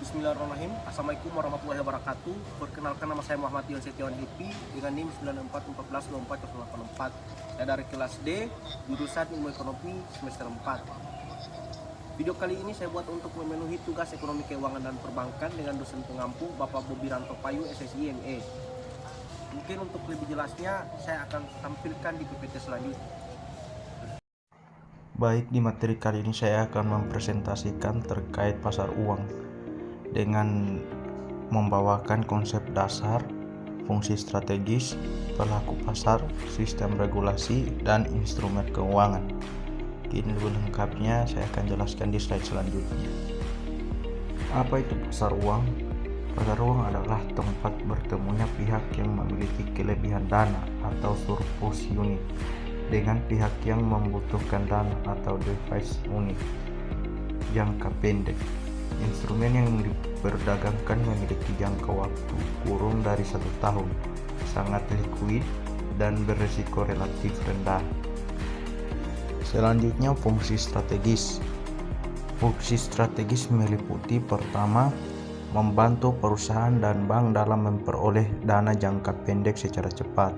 Bismillahirrahmanirrahim. Assalamualaikum warahmatullahi wabarakatuh. Perkenalkan, nama saya Muhammad Yon Setiawan Happy dengan NIM 94142424. Saya dari kelas D, jurusan Ilmu Ekonomi semester 4. Video kali ini saya buat untuk memenuhi tugas ekonomi keuangan dan perbankan dengan dosen pengampu Bapak Bobi Ranto Payu SSI ME. Mungkin untuk lebih jelasnya saya akan tampilkan di PPT selanjutnya. Baik, di materi kali ini saya akan mempresentasikan terkait pasar uang dengan membawakan konsep dasar, fungsi strategis, pelaku pasar, sistem regulasi, dan instrumen keuangan. Kini lebih lengkapnya saya akan jelaskan di slide selanjutnya. Apa itu pasar uang? Pasar uang adalah tempat bertemunya pihak yang memiliki kelebihan dana atau surplus unit dengan pihak yang membutuhkan dana atau device unit jangka pendek. Instrumen yang diperdagangkan memiliki jangka waktu kurun dari 1 tahun, sangat likuid dan berisiko relatif rendah. Selanjutnya, fungsi strategis. Fungsi strategis meliputi pertama, membantu perusahaan dan bank dalam memperoleh dana jangka pendek secara cepat.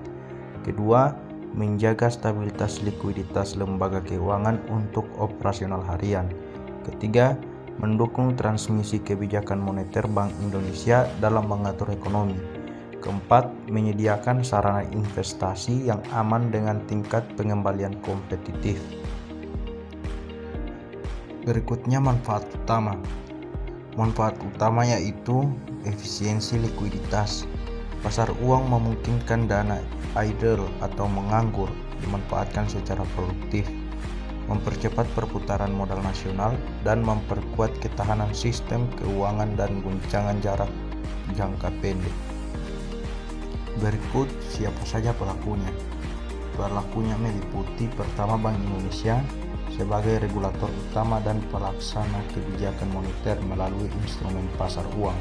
Kedua, menjaga stabilitas likuiditas lembaga keuangan untuk operasional harian. Ketiga, mendukung transmisi kebijakan moneter Bank Indonesia dalam mengatur ekonomi. Keempat, menyediakan sarana investasi yang aman dengan tingkat pengembalian kompetitif. Berikutnya, manfaat utama. Manfaat utama yaitu efisiensi likuiditas. Pasar uang memungkinkan dana idle atau menganggur dimanfaatkan secara produktif, mempercepat perputaran modal nasional, dan memperkuat ketahanan sistem keuangan dan guncangan jarak jangka pendek. Berikut siapa saja pelakunya. Pelakunya meliputi pertama, Bank Indonesia sebagai regulator utama dan pelaksana kebijakan moneter melalui instrumen pasar uang.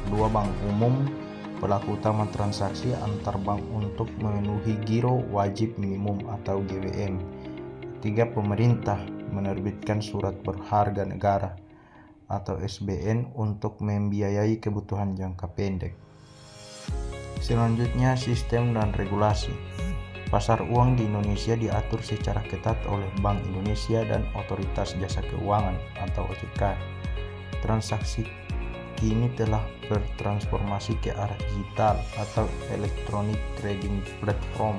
Kedua, Bank Umum, pelaku utama transaksi antar bank untuk memenuhi giro wajib minimum atau GWM. Tiga, pemerintah menerbitkan surat berharga negara atau SBN untuk membiayai kebutuhan jangka pendek. Selanjutnya, sistem dan regulasi. Pasar uang di Indonesia diatur secara ketat oleh Bank Indonesia dan Otoritas Jasa Keuangan atau OJK. Transaksi kini telah bertransformasi ke arah digital atau electronic trading platform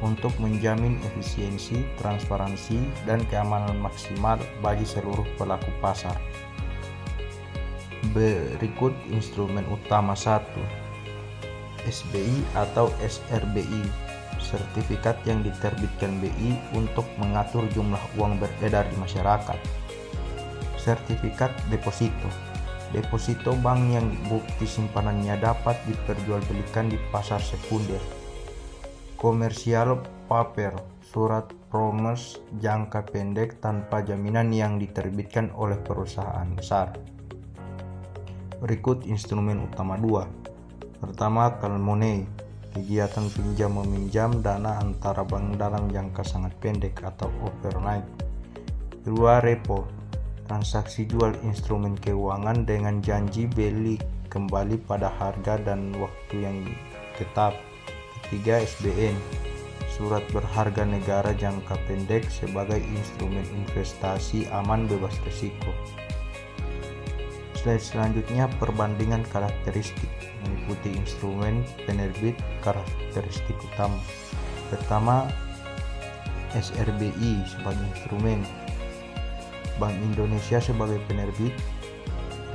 untuk menjamin efisiensi, transparansi, dan keamanan maksimal bagi seluruh pelaku pasar. Berikut instrumen utama 1. SBI atau SRBI, sertifikat yang diterbitkan BI untuk mengatur jumlah uang beredar di masyarakat. Sertifikat deposito. Deposito bank yang bukti simpanannya dapat diperjualbelikan di pasar sekunder. Komersial paper, surat promise jangka pendek tanpa jaminan yang diterbitkan oleh perusahaan besar. Berikut instrumen utama 2. Pertama, call money, kegiatan pinjam meminjam dana antara bank dalam jangka sangat pendek atau overnight. Kedua, repo, transaksi jual instrumen keuangan dengan janji beli kembali pada harga dan waktu yang tetap. Ketiga, SBN, surat berharga negara jangka pendek sebagai instrumen investasi aman bebas risiko. Slide selanjutnya, perbandingan karakteristik, meliputi instrumen penerbit karakteristik utama. Pertama, SRBI sebagai instrumen, Bank Indonesia sebagai penerbit,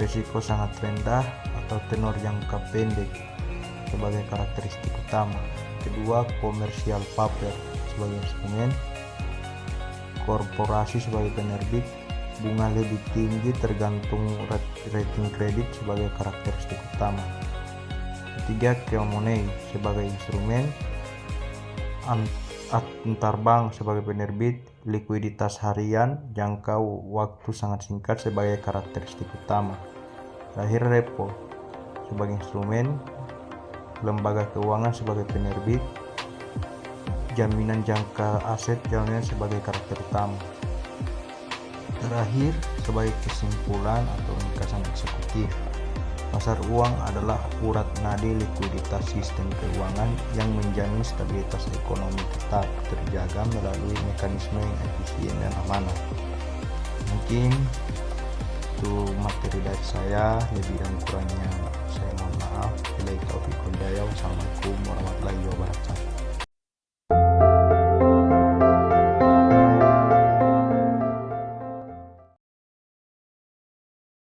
risiko sangat rendah atau tenor jangka pendek sebagai karakteristik utama. Kedua, komersial paper sebagai instrumen, korporasi sebagai penerbit, bunga lebih tinggi tergantung rating kredit sebagai karakteristik utama. Ketiga, call money sebagai instrumen, antar bank sebagai penerbit, likuiditas harian, jangka waktu sangat singkat sebagai karakteristik utama. Terakhir, repo sebagai instrumen, lembaga keuangan sebagai penerbit, jaminan jangka aset jaminan sebagai karakter utama. Terakhir, sebagai kesimpulan atau ringkasan eksekutif, Pasar uang adalah urat nadi likuiditas sistem keuangan yang menjamin stabilitas ekonomi tetap terjaga melalui mekanisme yang efisien dan amanah. Mungkin itu materi dari saya, lebih dan kurangnya saya mohon maaf. Wassalamualaikum warahmatullahi wabarakatuh.